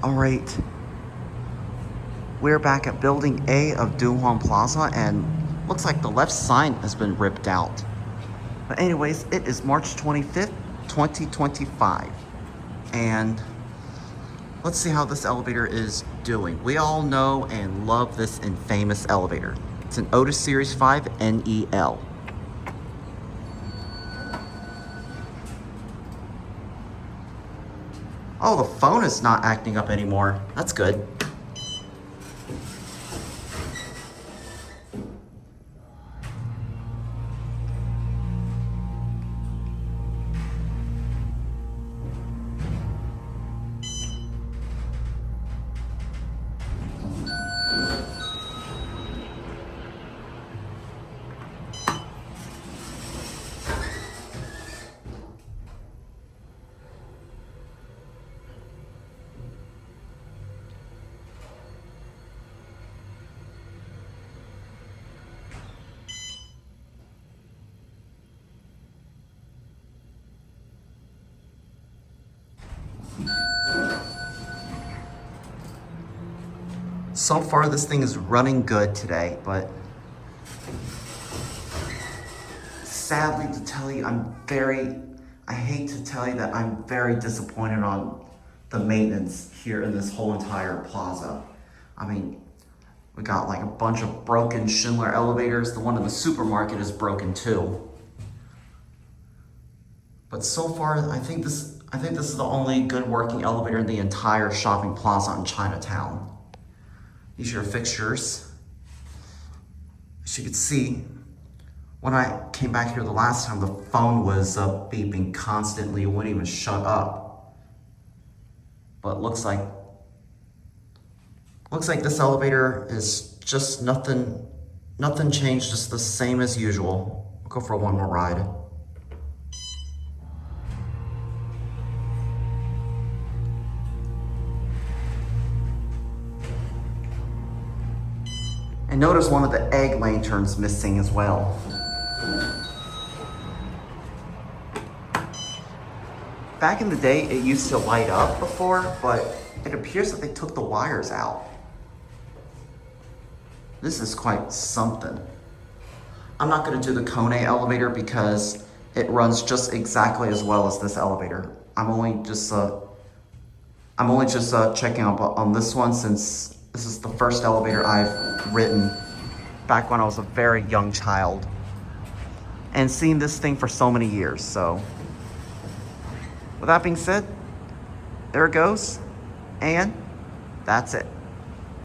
All right, we're back at Building A of Huang Plaza, and looks like the left sign has been ripped out. But anyways, it is March 25th, 2025, and let's see how this elevator is doing. We all know and love this infamous elevator. It's an Otis Series 5 NEL. Oh, the phone is not acting up anymore. That's good. So far, this thing is running good today, but sadly to tell you, I hate to tell you that I'm very disappointed on the maintenance here in this whole entire plaza. I mean, we got like a bunch of broken Schindler elevators. The one in the supermarket is broken too. But so far, I think this is the only good working elevator in the entire shopping plaza in Chinatown. These are your fixtures. As you can see, when I came back here the last time, the phone was beeping constantly. It wouldn't even shut up. But looks like this elevator is just nothing changed, just the same as usual. We'll go for one more ride. And notice one of the egg lanterns missing as well. Back in the day, it used to light up before, but it appears that they took the wires out. This is quite something. I'm not gonna do the Kone elevator because it runs just exactly as well as this elevator. I'm only just checking up on this one since this is the first elevator I've ridden back when I was a very young child and seen this thing for so many years. So with that being said, there it goes, and that's it.